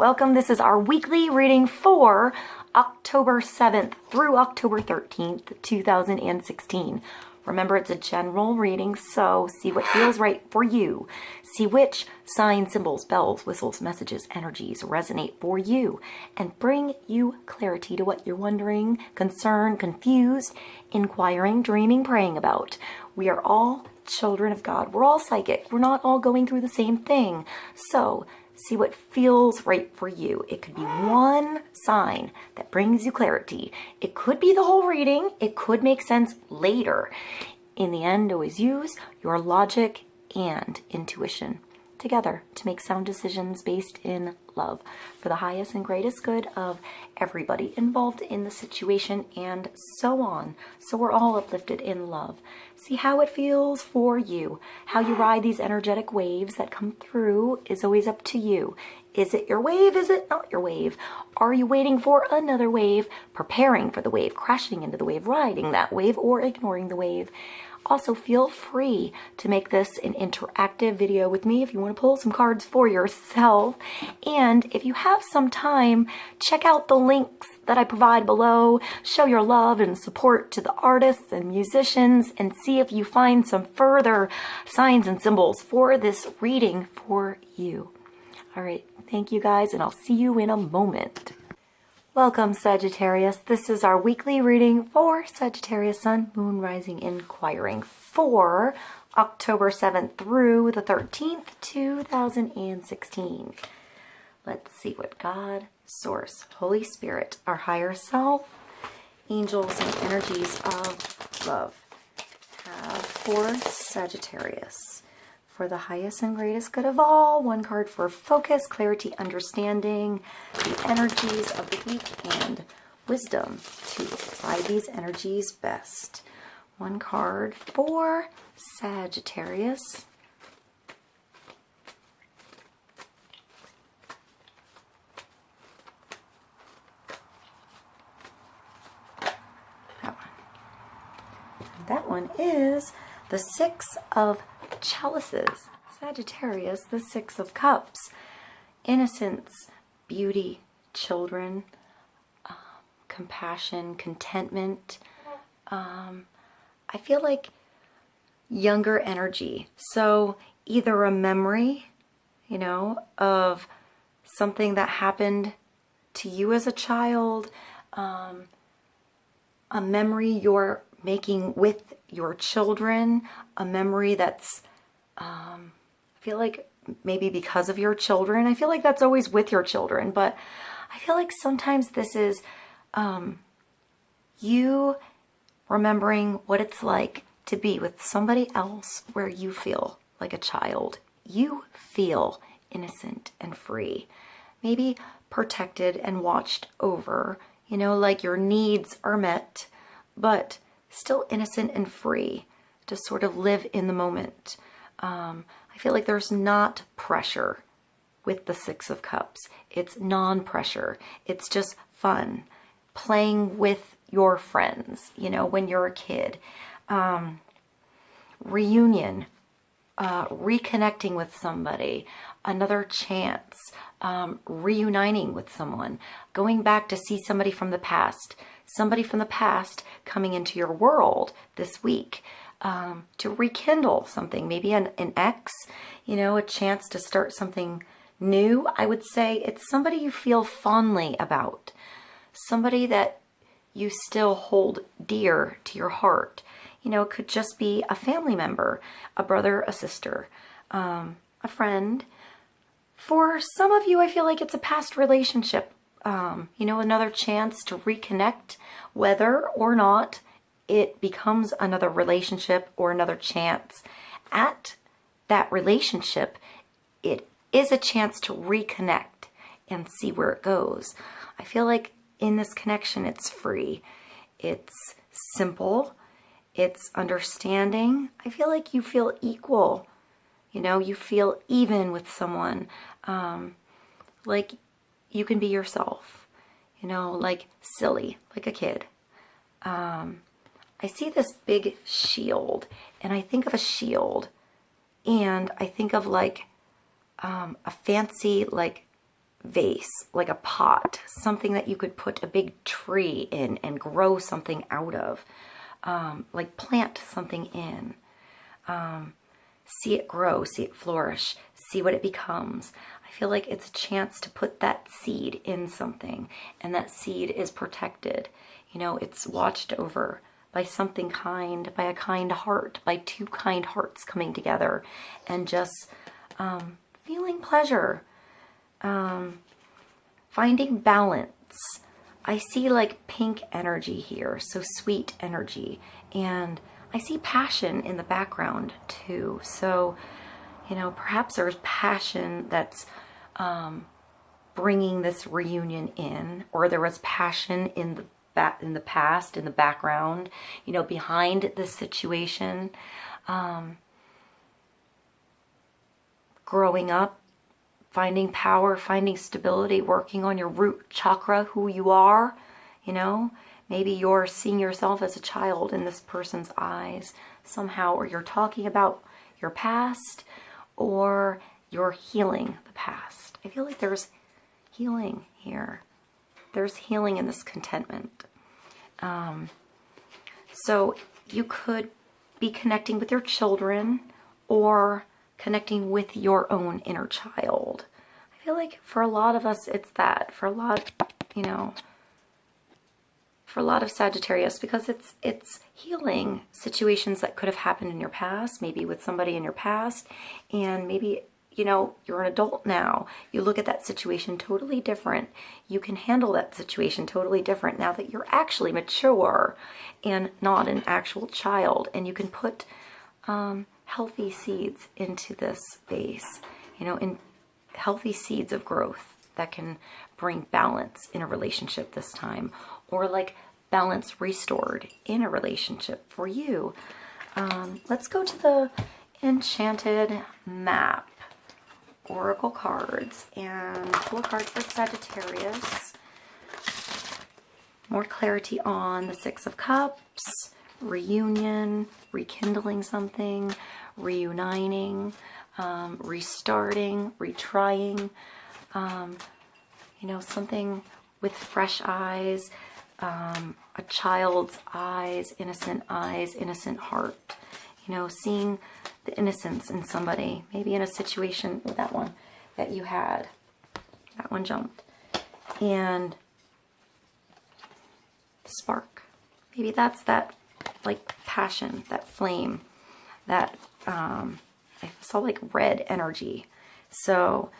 Welcome. This is our weekly reading for October 7th through October 13th, 2016. Remember, it's a general reading, so see what feels right for you. See which signs, symbols, bells, whistles, messages, energies resonate for you and bring you clarity to what you're wondering, concerned, confused, inquiring, dreaming, praying about. We are all children of God. We're all psychic. We're not all going through the same thing. So see what feels right for you. It could be one sign that brings you clarity. It could be the whole reading. It could make sense later. In the end, always use your logic and intuition together to make sound decisions based in love for the highest and greatest good of everybody involved in the situation and so on. So we're all uplifted in love. See how it feels for you. How you ride these energetic waves that come through is always up to you. Is it your wave? Is it not your wave? Are you waiting for another wave, preparing for the wave, crashing into the wave, riding that wave, or ignoring the wave? Also, feel free to make this an interactive video with me if you want to pull some cards for yourself. And if you have some time, check out the links that I provide below. Show your love and support to the artists and musicians and see if you find some further signs and symbols for this reading for you. All right, thank you guys, and I'll see you in a moment. Welcome, Sagittarius. This is our weekly reading for Sagittarius, Sun, Moon, Rising, Inquiring for October 7th through the 13th, 2016. Let's see what God, Source, Holy Spirit, our higher self, angels, and energies of love have for Sagittarius. For the highest and greatest good of all, one card for focus, clarity, understanding, the energies of the week, and wisdom to apply these energies best. One card for Sagittarius. That one is the Six of Chalices. Sagittarius, the Six of Cups. Innocence, beauty, children, compassion, contentment. I feel like younger energy. So either a memory, you know, of something that happened to you as a child, a memory you're making with your children, a memory that's I feel like maybe because of your children. I feel like that's always with your children, but I feel like sometimes this is you remembering what it's like to be with somebody else where you feel like a child. You feel innocent and free, maybe protected and watched over, you know, like your needs are met, but still innocent and free to sort of live in the moment. I feel like there's not pressure with the Six of Cups. It's non-pressure. It's just fun. Playing with your friends, you know, when you're a kid. Reunion. Reconnecting with somebody. Another chance. Reuniting with someone. Going back to see somebody from the past. Somebody from the past coming into your world this week. To rekindle something, maybe an ex, you know, a chance to start something new. I would say it's somebody you feel fondly about, somebody that you still hold dear to your heart. You know, it could just be a family member, a brother, a sister, a friend. For some of you, I feel like it's a past relationship, you know, another chance to reconnect, whether or not it becomes another relationship or another chance. At that relationship, it is a chance to reconnect and see where it goes. I feel like in this connection, it's free. It's simple. It's understanding. I feel like you feel equal. You know, you feel even with someone. Like you can be yourself. You know, like silly, like a kid. I see this big shield, and I think of a shield, and I think of like a fancy like vase, like a pot, something that you could put a big tree in and grow something out of, like plant something in, see it grow, see it flourish, see what it becomes. I feel like it's a chance to put that seed in something, and that seed is protected. You know, it's watched over by something kind, by a kind heart, by two kind hearts coming together and just feeling pleasure, finding balance. I see like pink energy here, so sweet energy, and I see passion in the background too. So, you know, perhaps there's passion that's bringing this reunion in, or there was passion in the past, in the background, you know, behind this situation. Growing up, finding power, finding stability, working on your root chakra, who you are, you know. Maybe you're seeing yourself as a child in this person's eyes somehow, or you're talking about your past, or you're healing the past. I feel like there's healing here. There's healing in this contentment. So you could be connecting with your children or connecting with your own inner child. I feel like for a lot of us, it's that. For a lot, you know, for a lot of Sagittarius, because it's healing situations that could have happened in your past, maybe with somebody in your past, and maybe, you know, you're an adult now. You look at that situation totally different. You can handle that situation totally different now that you're actually mature and not an actual child, and you can put healthy seeds into this vase, you know, in healthy seeds of growth that can bring balance in a relationship this time, or like balance restored in a relationship for you. Let's go to the Enchanted Map Oracle cards and pull a card for Sagittarius. More clarity on the Six of Cups, reunion, rekindling something, reuniting, restarting, retrying, you know, something with fresh eyes, a child's eyes, innocent heart, you know, seeing the innocence in somebody, maybe in a situation with that one that you had. That one jumped. And spark. Maybe that's that, like, passion, that flame, that, I saw like red energy. So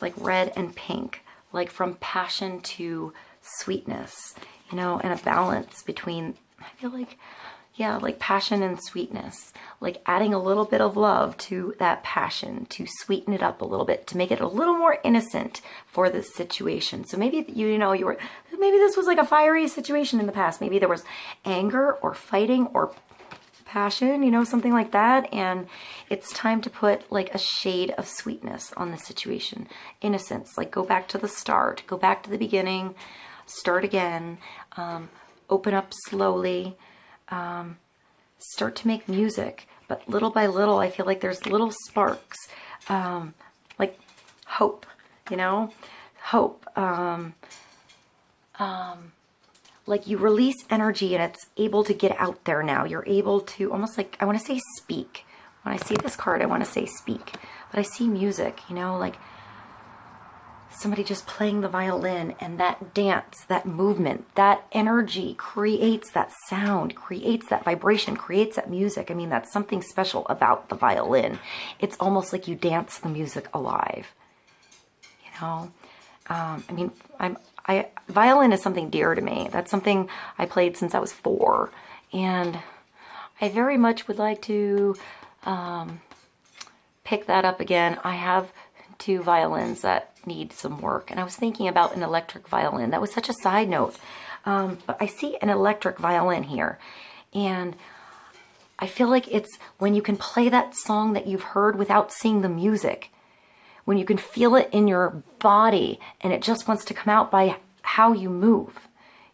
like red and pink, like from passion to sweetness, you know, and a balance between, I feel like, yeah, like passion and sweetness, like adding a little bit of love to that passion to sweeten it up a little bit, to make it a little more innocent for this situation. So maybe, you know, maybe this was like a fiery situation in the past. Maybe there was anger or fighting or passion, you know, something like that. And it's time to put like a shade of sweetness on the situation. Innocence, like go back to the start, go back to the beginning, start again, open up slowly, start to make music. But little by little, I feel like there's little sparks, like hope, you know, hope. Like you release energy and it's able to get out there now. You're able to almost like, I want to say speak. When I see this card, I want to say speak. But I see music, you know, like somebody just playing the violin, and that dance, that movement, that energy creates that sound, creates that vibration, creates that music. I mean, that's something special about the violin. It's almost like you dance the music alive, you know? I mean, violin is something dear to me. That's something I played since I was 4. And I very much would like to pick that up again. I have 2 violins that need some work. And I was thinking about an electric violin. That was such a side note. But I see an electric violin here. And I feel like it's when you can play that song that you've heard without seeing the music. When you can feel it in your body and it just wants to come out by how you move.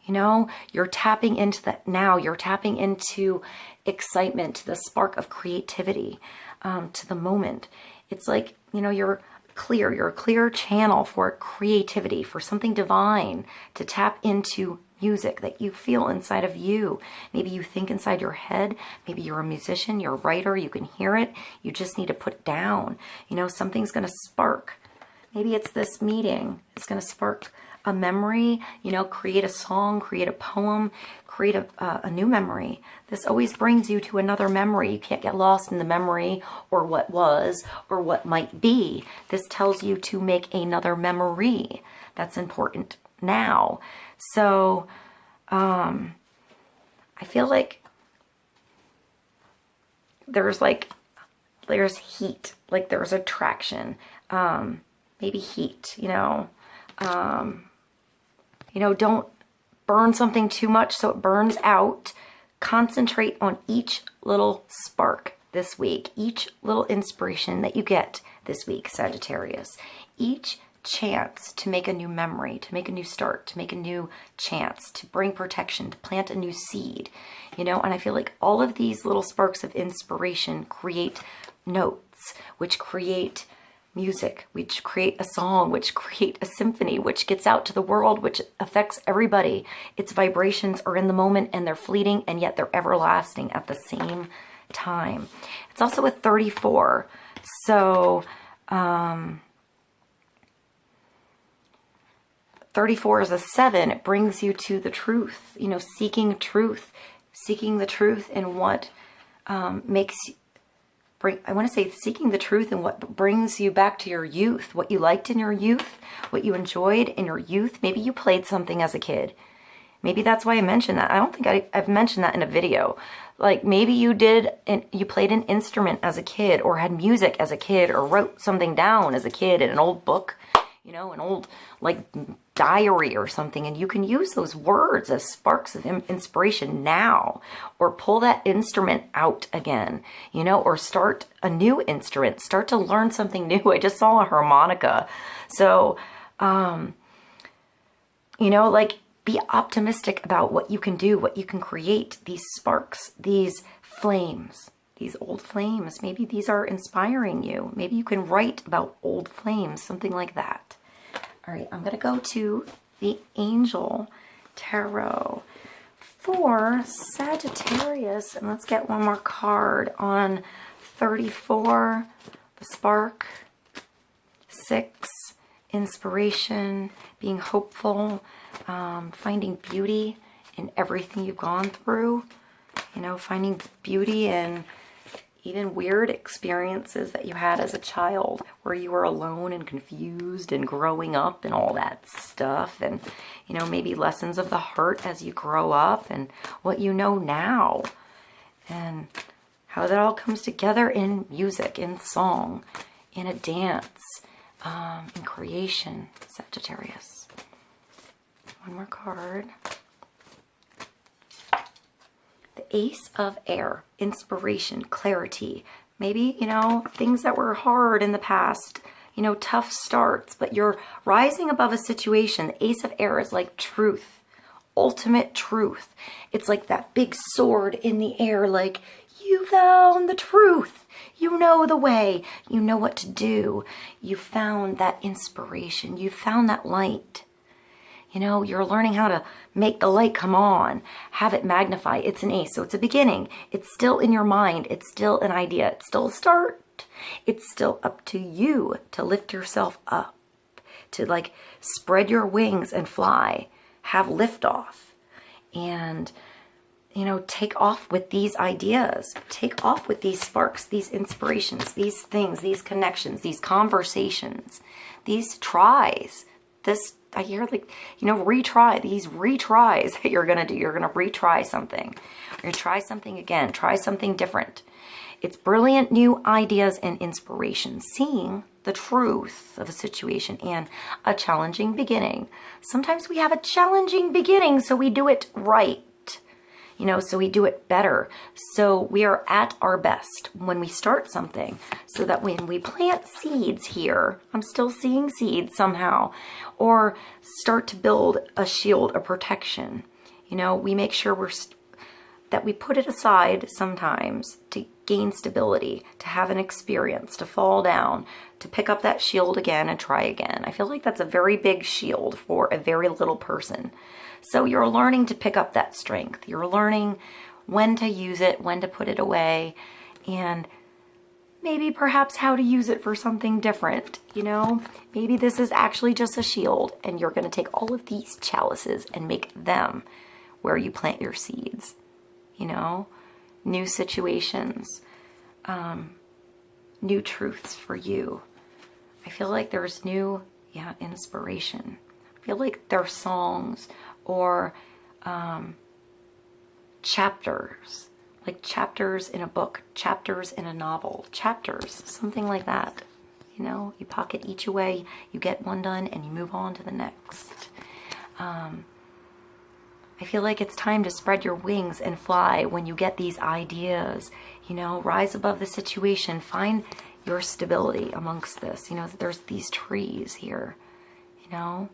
You know, you're tapping into that now. You're tapping into excitement, to the spark of creativity, to the moment. It's like, you know, you're clear. You're a clear channel for creativity, for something divine, to tap into music that you feel inside of you. Maybe you think inside your head. Maybe you're a musician, you're a writer, you can hear it. You just need to put it down. You know, something's going to spark. Maybe it's this meeting. It's going to spark a memory, you know, create a song, create a poem, create a new memory. This always brings you to another memory. You can't get lost in the memory or what was or what might be. This tells you to make another memory. That's important now. So I feel like there's heat, like there's attraction, maybe heat, you know, don't burn something too much so it burns out. Concentrate on each little spark this week, each little inspiration that you get this week, Sagittarius. Each chance to make a new memory, to make a new start, to make a new chance, to bring protection, to plant a new seed, you know. And I feel like all of these little sparks of inspiration create notes, which create music, which create a song, which create a symphony, which gets out to the world, which affects everybody. Its vibrations are in the moment and they're fleeting, and yet they're everlasting at the same time. It's also a 34. So 34 is a 7. It brings you to the truth, you know, seeking the truth in what I want to say seeking the truth in what brings you back to your youth, what you liked in your youth, what you enjoyed in your youth. Maybe you played something as a kid. Maybe that's why I mentioned that. I don't think I've mentioned that in a video. Like maybe you played an instrument as a kid, or had music as a kid, or wrote something down as a kid in an old book, you know, an old like diary or something, and you can use those words as sparks of inspiration now, or pull that instrument out again, you know, or start a new instrument, start to learn something new. I just saw a harmonica. So, you know, like be optimistic about what you can do, what you can create, these sparks, these flames, these old flames. Maybe these are inspiring you. Maybe you can write about old flames, something like that. All right, I'm going to go to the Angel Tarot for Sagittarius, and let's get one more card on 34, the spark, 6, inspiration, being hopeful, finding beauty in everything you've gone through, you know, finding beauty in even weird experiences that you had as a child where you were alone and confused and growing up and all that stuff. And, you know, maybe lessons of the heart as you grow up and what you know now. And how that all comes together in music, in song, in a dance, in creation, Sagittarius. One more card. The Ace of Air, inspiration, clarity. Maybe, you know, things that were hard in the past, you know, tough starts, but you're rising above a situation. The Ace of Air is like truth, ultimate truth. It's like that big sword in the air, like you found the truth. You know the way. You know what to do. You found that inspiration. You found that light. You know, you're learning how to make the light come on, have it magnify. It's an ace, so it's a beginning. It's still in your mind. It's still an idea. It's still a start. It's still up to you to lift yourself up, to like spread your wings and fly, have liftoff, and, you know, take off with these ideas. Take off with these sparks, these inspirations, these things, these connections, these conversations, these tries. This, I hear like, you know, retry, these retries that you're going to do. You're going to retry something. You're going to try something again. Try something different. It's brilliant new ideas and inspiration. Seeing the truth of a situation and a challenging beginning. Sometimes we have a challenging beginning, so we do it right. You know, so we do it better. So we are at our best when we start something, so that when we plant seeds here, I'm still seeing seeds somehow, or start to build a shield, a protection. You know, we make sure that we put it aside sometimes to gain stability, to have an experience, to fall down, to pick up that shield again and try again. I feel like that's a very big shield for a very little person. So you're learning to pick up that strength. You're learning when to use it, when to put it away, and maybe perhaps how to use it for something different, you know? Maybe this is actually just a shield, and you're going to take all of these chalices and make them where you plant your seeds, you know? New situations, new truths for you. I feel like there's new, inspiration. I feel like there are songs or chapters, like chapters in a book, chapters in a novel, chapters, something like that. You know, you pocket each away, you get one done, and you move on to the next. I feel like it's time to spread your wings and fly when you get these ideas, you know, rise above the situation, find your stability amongst this. You know, there's these trees here, you know,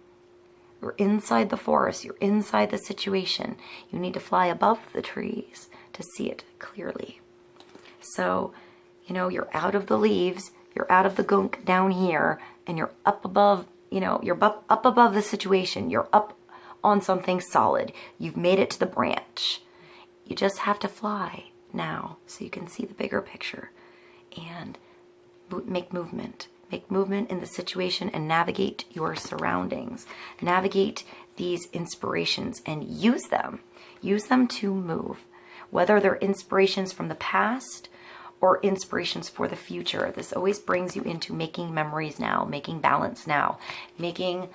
you're inside the forest, you're inside the situation. You need to fly above the trees to see it clearly. So, you know, you're out of the leaves, you're out of the gunk down here, and you're up above, you know, you're up above the situation, you're up on something solid. You've made it to the branch. You just have to fly now so you can see the bigger picture and make movement. Make movement in the situation and navigate your surroundings. Navigate these inspirations and use them. Use them to move. Whether they're inspirations from the past or inspirations for the future. This always brings you into making memories now, making balance now, making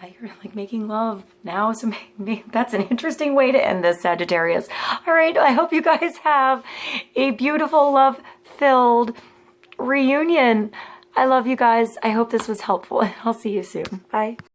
I hear like making love now, so that's an interesting way to end this, Sagittarius. All right, I hope you guys have a beautiful, love-filled reunion. I love you guys. I hope this was helpful, and I'll see you soon. Bye.